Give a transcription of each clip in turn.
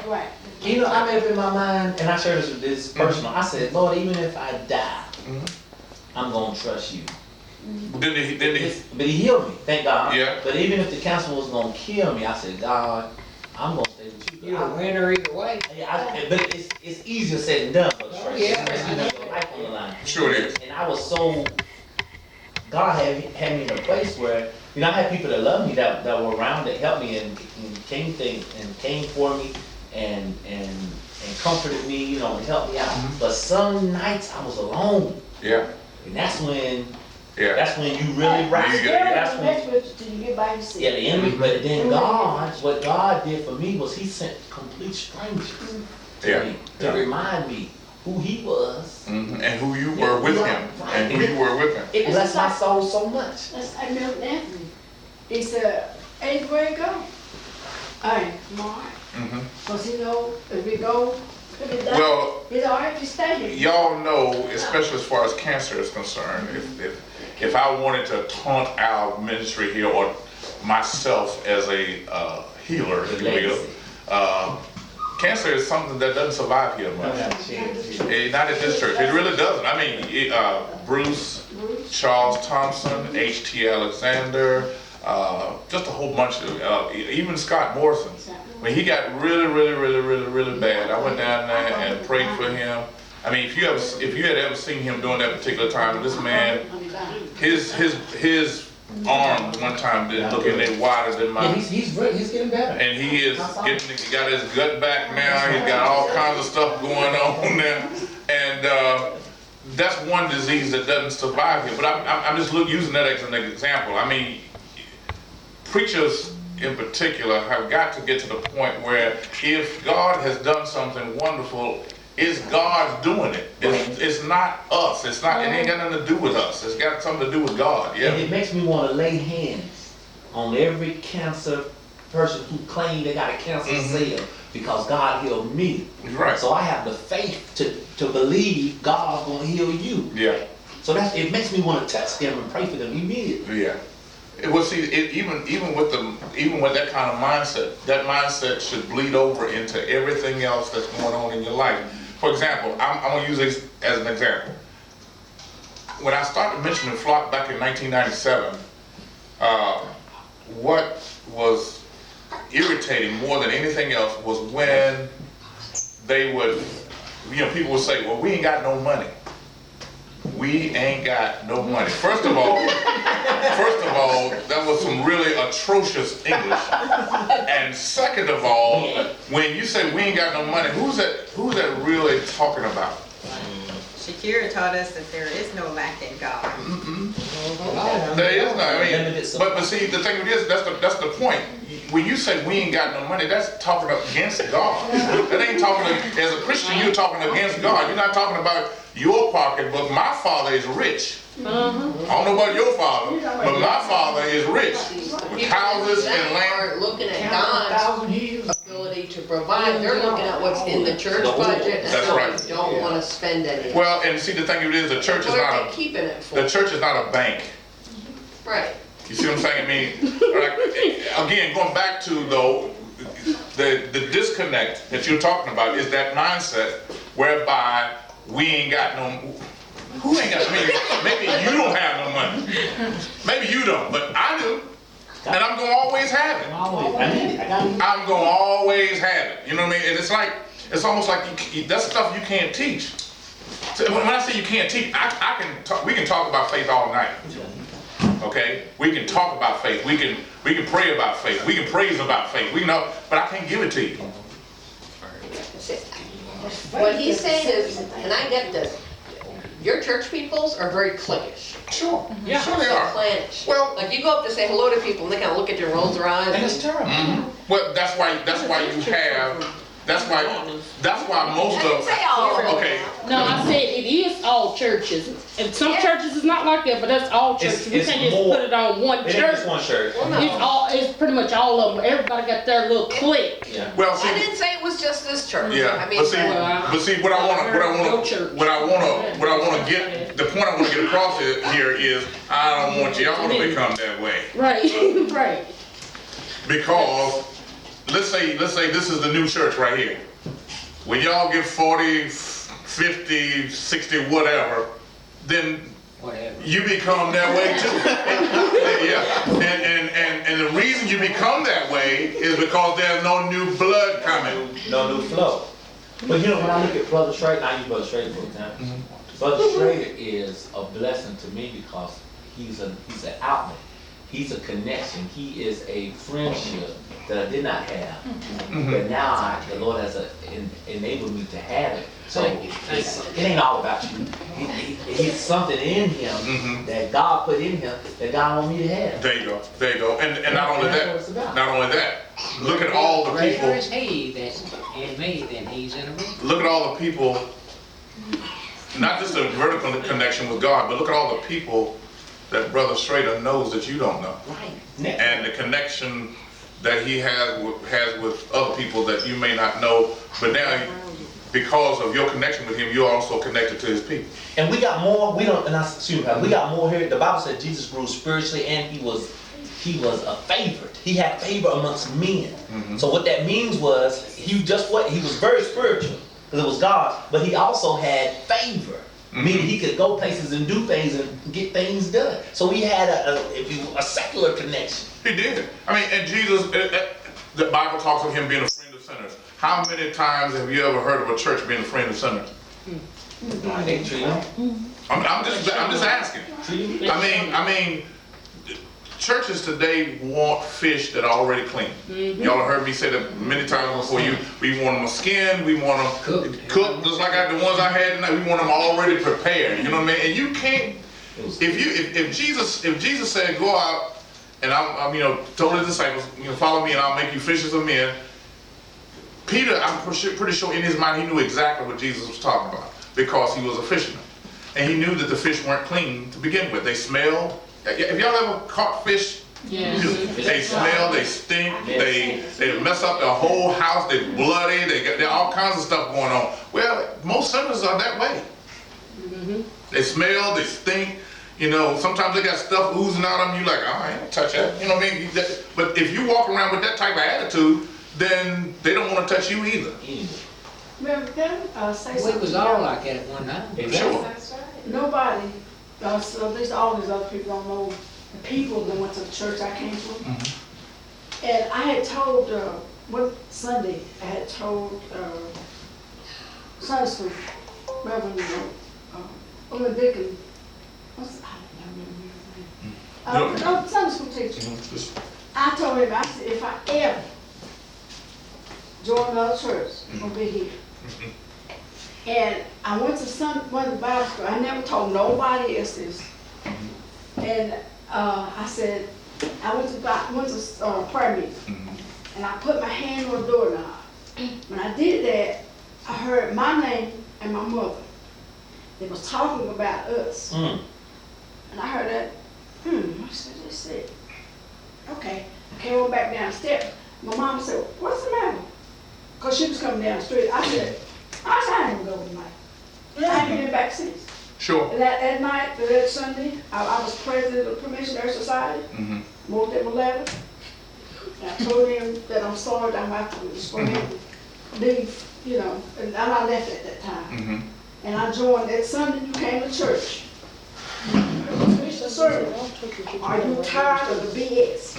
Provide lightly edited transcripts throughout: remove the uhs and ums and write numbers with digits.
That's right. You know, I made up in my mind, and I share this with this personal. I said, Lord, even if I die, I'm gonna trust you. Didn't he? But he healed me, thank God. Yeah. But even if the cancer was gonna kill me, I said, God, I'm gonna stay with you. You're a winner either way. But it's easier said than done, but Yeah. especially when your life on the line. Sure it is. And I was so, God had me in a place where, you know, I had people that loved me that were around that helped me and came for me and comforted me, you know, and helped me out. But some nights I was alone. Yeah. And that's when Yeah. you really rise. You That's That's when, what till you get by yourself. yeah, the enemy, but then God, what God did for me was he sent complete strangers to me to remind me who he was. And who you were with him. And who you were with him. It blessed my soul so much. I know that. He said, anywhere you go, hey, I'm all right. Cause you know, if we go, Well, it's all right to stay here. y'all know, especially as far as cancer is concerned, if I wanted to taunt our ministry here or myself as a healer, if you will, cancer is something that doesn't survive here much. Not at this church. It really doesn't. I mean, Bruce, Charles Thompson, H.T. Alexander, just a whole bunch of, even Scott Morrison. When he got really bad, I went down there and prayed for him. I mean, if you had ever seen him during that particular time, this man, his arm one time didn't look any wider than mine. Yeah, he's getting better. And he got his gut back now. He's got all kinds of stuff going on there. And that's one disease that doesn't survive here. But I'm just using that as an example. I mean, preachers in particular have got to get to the point where if God has done something wonderful, it's God doing it. It's not us. It ain't got nothing to do with us. It's got something to do with God. Yeah. And it makes me want to lay hands on every cancer person who claimed they got a cancer cell because God healed me. Right. So I have the faith to believe God's gonna heal you. Yeah. So it makes me want to touch them and pray for them immediately. Yeah. Well, see, even with that kind of mindset, that mindset should bleed over into everything else that's going on in your life. For example, I'm gonna use this as an example. When I started mentioning Flock back in 1997, what was irritating more than anything else was when they would, people would say, well, we ain't got no money. We ain't got no money. First of all, that was some really atrocious English. And second of all, when you say we ain't got no money, who's that really talking about? Shakira taught us that there is no lack in God. There is no. I mean, but see, the thing is, that's the point. When you say we ain't got no money, that's talking against God. That ain't talking, as a Christian, you're talking against God. You're not talking about your pocket, but my Father is rich. I don't know about your father, but my father is rich with houses and land. Aren't looking at God's ability to provide. They're looking at what's in the church budget and That's so right. they don't want to spend any. Well, and see, the thing of it is, the church is What are not they keeping it for? the church is not a bank. Right. You see what I'm saying? I mean, like, again, going back to though, the disconnect that you're talking about is that mindset whereby we ain't got no. Who ain't got? I mean, maybe you don't have no money. Maybe you don't, but I do, and I'm gonna always have it. I'm gonna always have it. You know what I mean? And it's almost like that's stuff you can't teach. So when I say you can't teach, I can talk, we can talk about faith all night. Okay, we can talk about faith. We can pray about faith. We can praise about faith. We know, but I can't give it to you. What he's saying is, and I get this, your church peoples are very cliquish. Sure, sure they So are. clannish. Well, Like you go up to say hello to people and they kind of look at you and roll their eyes. And it's terrible. well, that's why you have. That's why most I didn't of. say all of them. Okay. No, I said it is all churches. And some churches is not like that, but that's all churches. We It's can't just more- put it on one It ain't church. just one church. Well, no. It's pretty much all of them. Everybody got their little clique. Yeah. Well, I see. didn't say it was just this church. Yeah, I mean, but see, what I want to get, the point I want to get across here is, I don't want y'all to become that way. Right, right. Because, let's say this is the new church right here. When y'all get 40, 50, 60, whatever, then you become that way too. Yeah. And the reason you become that way is because there's no new blood coming. No new flow. But you know, when I look at Brother Schrader, I use Brother Schrader for example. Brother Schrader is a blessing to me because he's an outlet. He's a connection. He is a friendship that I did not have. But now the Lord has enabled me to have it. So it ain't all about you. He's something in him that God put in him that God wants me to have. There you go. And not only that, look at all the people. Greater is he that in me than he's in me. Look at all the people, not just a vertical connection with God, but look at all the people that Brother Schrader knows that you don't know. Right. And the connection that he has with other people that you may not know, but now because of your connection with him, you're also connected to his people. And we got more, we got more here. The Bible said Jesus grew spiritually and he was a favorite. He had favor amongst men. So what that means was, he was very spiritual, because it was God, but he also had favor. Meaning he could go places and do things and get things done. So he had a secular connection. He did. I mean, and Jesus, the Bible talks of him being a friend of sinners. How many times have you ever heard of a church being a friend of sinners? I think I'm just asking. I mean, churches today want fish that are already clean. Y'all have heard me say that many times before. We want them skinned, we want them cooked, just like the ones I had tonight. We want them already prepared. You know what I mean? And you can't. If Jesus said, go out and I'm told his disciples, follow me and I'll make you fishers of men. Peter, I'm pretty sure in his mind he knew exactly what Jesus was talking about because he was a fisherman, and he knew that the fish weren't clean to begin with. They smelled. Have y'all ever caught fish? Yeah. They smell, they stink, they mess up the whole house, they're bloody, they all kinds of stuff going on. Well, most sinners are that way. They smell, they stink, sometimes they got stuff oozing out of them, you like, oh, I ain't gonna touch that. You know what I mean? But if you walk around with that type of attitude, then they don't want to touch you either. Remember them? Say We something. was all like that at one time. Sure. Nobody, so at least all these other people don't know the people that went to the church I came from. And I had told, Sunday, I had told Sunday school, Reverend, Deacon, I don't remember his name. Sunday school teacher. I told him, I said, if I ever join another church, I'm gonna be here. And I went to one of the Bible school. I never told nobody else this. And I said, I went to prayer meeting, and I put my hand on the doorknob. When I did that, I heard my name and my mother. They was talking about us. And I heard that, I said, that's it. Okay, I came on back down the steps. My mom said, what's the matter? Because she was coming down the street. I said, I ain't gonna go tonight. I ain't been back since. Sure. And that night, that Sunday, I was president of the Commissioner Society. Moved them a letter. And I told them that I'm sorry that I'm have to leave, and I left at that time. And I joined that Sunday you came to church. Mr. Servant, are you tired of the BS?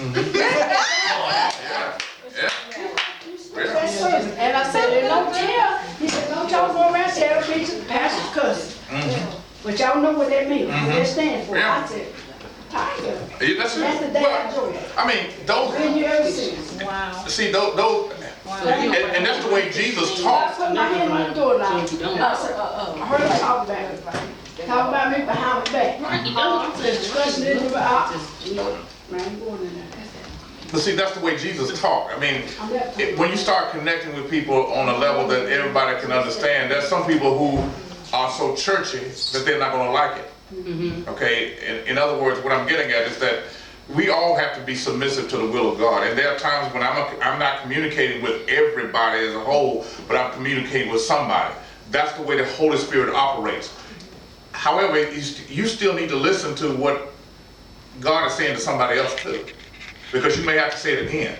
That's service. And I said, don't tell. He said, don't y'all go around tell the preacher the pastor's cousin. But y'all know what that means, what that stands for. I said, tiger. That's the day I joined. I mean, those. Been here ever since. Wow. See, those. And that's the way Jesus I talked. put my hand on the door now. I heard him talk about it. Talk about me behind my back. I said, discussion in the I ain't going in there. But see, that's the way Jesus talked. I mean, when you start connecting with people on a level that everybody can understand, there's some people who are so churchy that they're not going to like it. Okay? In other words, what I'm getting at is that we all have to be submissive to the will of God. And there are times when I'm not communicating with everybody as a whole, but I'm communicating with somebody. That's the way the Holy Spirit operates. However, you still need to listen to what God is saying to somebody else too. Because you may have to say it again.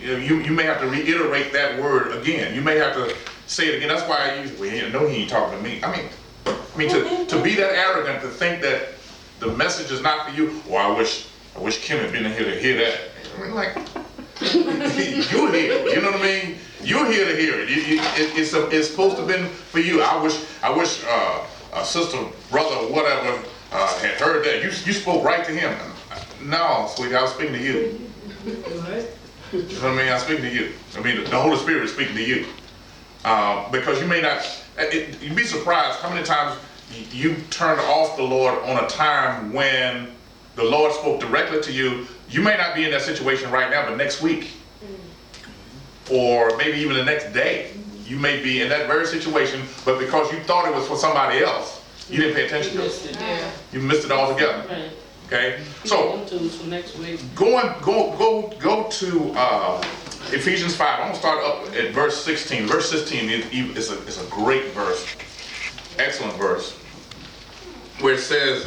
you may have to reiterate that word again. You may have to say it again. That's why I use, well, he ain't talking to me. I mean, to be that arrogant, to think that the message is not for you. Well, I wish Kim had been here to hear that. I mean, like, you're here. You know what I mean? You're here to hear it. It's supposed to have been for you. I wish a sister, brother, or whatever had heard that. You spoke right to him. No, sweetie, I was speaking to you. You know what I mean? I'm speaking to you. I mean, the Holy Spirit is speaking to you. Because you may not, you'd be surprised how many times you turned off the Lord on a time when the Lord spoke directly to you. You may not be in that situation right now, but next week, or maybe even the next day, you may be in that very situation, but because you thought it was for somebody else, you didn't pay attention to it. You missed it altogether. Right. Okay? So, For next week. go to Ephesians 5. I'm gonna start up at verse 16. Verse 16 is a great verse, excellent verse, where it says,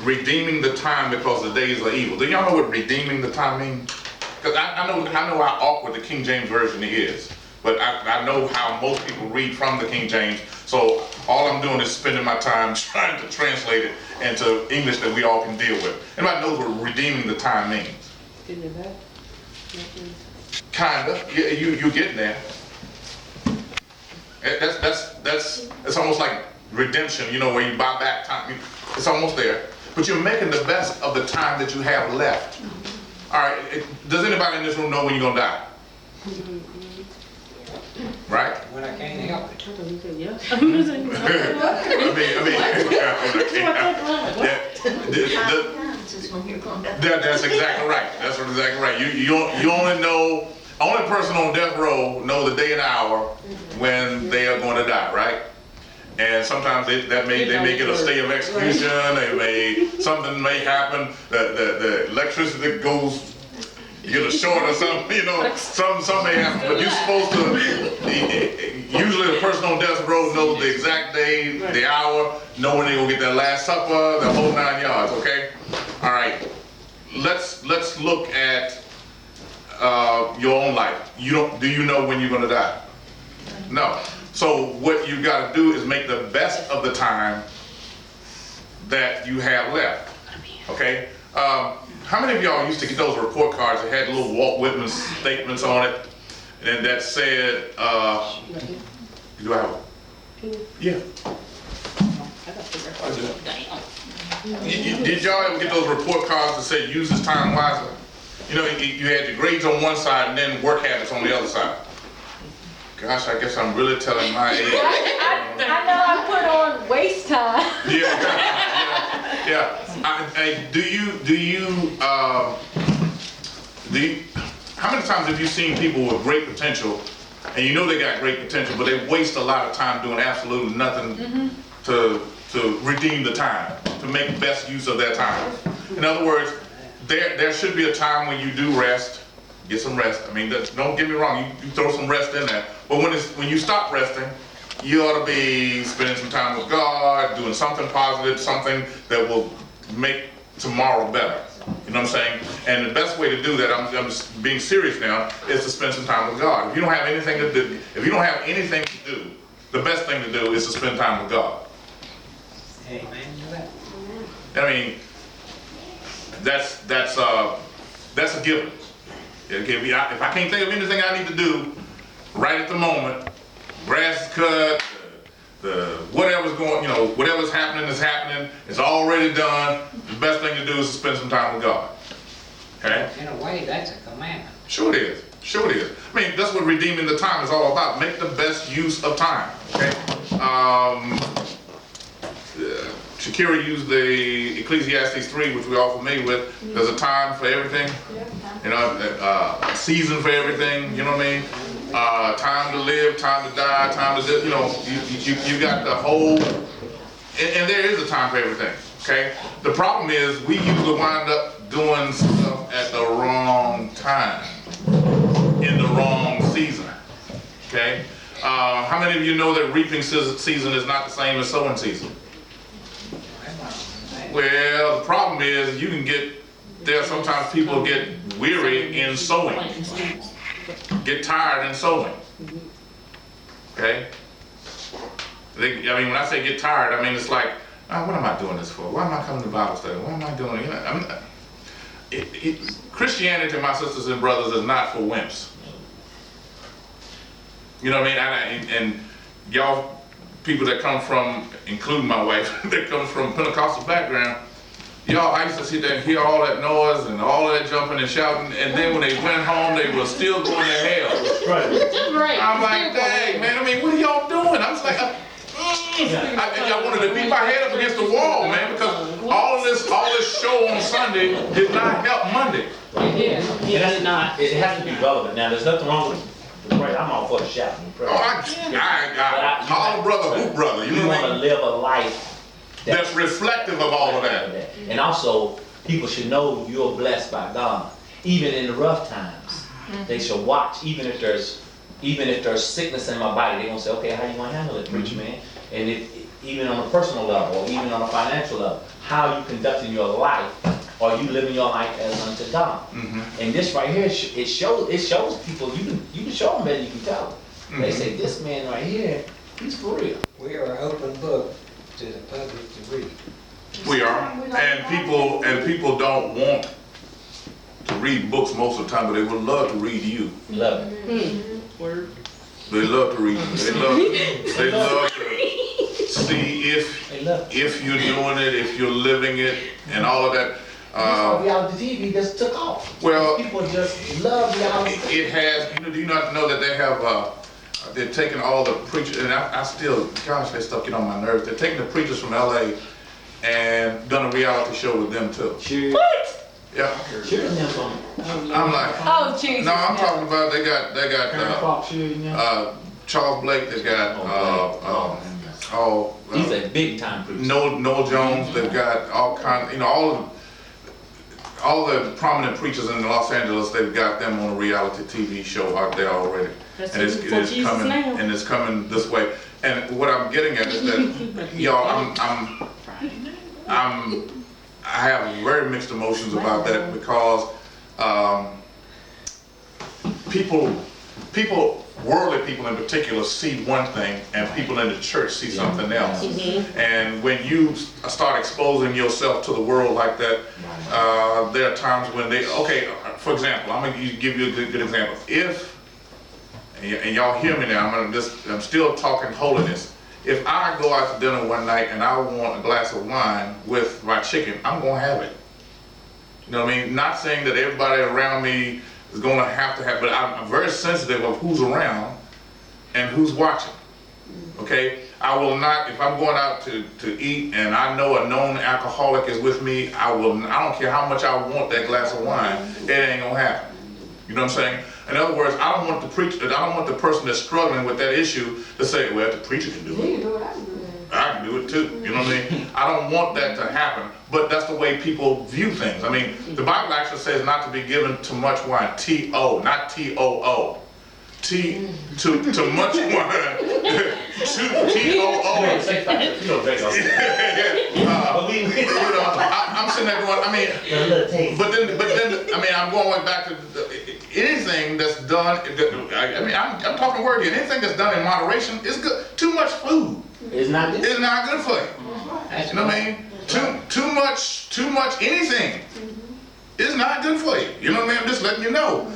redeeming the time because the days are evil. Do y'all know what redeeming the time means? Because I know how awkward the King James Version is, but I know how most people read from the King James, so all I'm doing is spending my time trying to translate it into English that we all can deal with. Anybody knows what redeeming the time means? Getting it back? Kinda. You're getting there. That's almost like redemption, you know, where you buy back time. It's almost there. But you're making the best of the time that you have left. All right, does anybody in this room know when you're gonna die? Right? When I can't help it. Yeah. I mean, that's exactly right. That's exactly right. You only know, only person on death row know the day and hour when they are going to die, right? And sometimes they may get a stay of execution. Something may happen. The electricity goes, you get a short or something. You know, something may happen. But you're supposed to. Usually, the person on death row knows the exact day, the hour, know when they gonna get their last supper, the whole 9 yards. Okay. All right. Let's look at your own life. Do you know when you're gonna die? No. So what you got to do is make the best of the time that you have left. Okay? How many of y'all used to get those report cards that had little Walt Whitman statements on it, and that said, do I have one? Yeah. Did y'all ever get those report cards that said use this time wisely? You know, you had your grades on one side and then work habits on the other side. Gosh, I guess I'm really telling my age. I know I put on waste time. Yeah. How many times have you seen people with great potential, and you know they got great potential, but they waste a lot of time doing absolutely nothing to redeem the time, to make best use of their time? In other words, there should be a time when you do rest. Get some rest. I mean, don't get me wrong, you throw some rest in there. But when you stop resting, you ought to be spending some time with God, doing something positive, something that will make tomorrow better. You know what I'm saying? And the best way to do that, I'm just being serious now, is to spend some time with God. If you don't have anything to do, the best thing to do is to spend time with God. Amen to that. I mean, that's a given. Okay, if I can't think of anything I need to do right at the moment, grass is cut, whatever's going, whatever's happening is happening, it's already done. The best thing to do is to spend some time with God. Okay? In a way, that's a commandment. Sure it is. Sure it is. I mean, that's what redeeming the time is all about. Make the best use of time. Okay? Shakira used the Ecclesiastes 3, which we're all familiar with. There's a time for everything. A season for everything. You know what I mean? Time to live, time to die, time to do, you got the whole, and there is a time for everything. Okay? The problem is we usually wind up doing stuff at the wrong time, in the wrong season. Okay? How many of you know that reaping season is not the same as sowing season? Well, the problem is you can get there are sometimes people get weary in sowing, get tired in sowing. Okay? I mean, when I say get tired, I mean, it's like, oh, what am I doing this for? Why am I coming to Bible study? What am I doing? You know, Christianity, my sisters and brothers, is not for wimps. You know what I mean? And y'all, people that come from, including my wife, that comes from Pentecostal background, y'all, I used to sit there and hear all that noise and all that jumping and shouting, and then when they went home, they were still going to hell. Right. I'm like, dang, man, I mean, what are y'all doing? I'm just like, I wanted to beat my head up against the wall, man, because all this show on Sunday did not help Monday. It has to be relevant. Now, there's nothing wrong with the prayer. I'm all for the shouting and prayer. Oh, I call brother, hoop brother, you know You what I want to mean? live a life That's reflective of all of that. And also, people should know you're blessed by God. Even in the rough times, they should watch. Even if there's sickness in my body, they're gonna say, okay, how you gonna handle it, preacher man? And even on a personal level, or even on a financial level, how you conducting your life, or you living your life as unto God. And this right here, it shows people. You can show them better, you can tell them. They say, this man right here, he's for real. We are an open book to the public to read. We are, and people don't want to read books most of the time, but they would love to read you. Love it. Word. They love to read you. They love to see if you're doing it, if you're living it, and all of that. Reality TV just took off. Well, People just love reality. it has. Do you not know that they have? They're taking all the preachers, and I still, gosh, that stuff get on my nerves. They're taking the preachers from LA and done a reality show with them too. What? Yeah. Cheering them from. I'm like, Oh, Jesus. no, I'm talking about they got Charles Blake. They got He's a big time preacher. Noel Jones. They've got all kinds, all the prominent preachers in Los Angeles. They've got them on a reality TV show out there already, and it's coming this way. And what I'm getting at is that y'all, I have very mixed emotions about that because people, worldly people in particular, see one thing, and people in the church see something else. And when you start exposing yourself to the world like that, there are times when for example, I'm gonna give you a good example. And y'all hear me now, I'm still talking holiness. If I go out to dinner one night and I want a glass of wine with my chicken, I'm gonna have it. You know what I mean? Not saying that everybody around me is gonna have to have, but I'm very sensitive of who's around and who's watching. Okay? I will not, if I'm going out to eat and I know a known alcoholic is with me, I don't care how much I want that glass of wine, it ain't gonna happen. You know what I'm saying? In other words, I don't want the person that's struggling with that issue to say, well, the preacher can do it. I can do it too. You know what I mean? I don't want that to happen, but that's the way people view things. I mean, the Bible actually says not to be given to much wine. T-O, not T-O-O. Too much wine. T-O-O. I'm sitting there going, I mean, but then, I mean, I'm going back to anything that's done. I mean, I'm talking word here. Anything that's done in moderation is good. Too much food. It's not good. It's not good for you. You know what I mean? Too much anything is not good for you. You know what I mean? I'm just letting you know.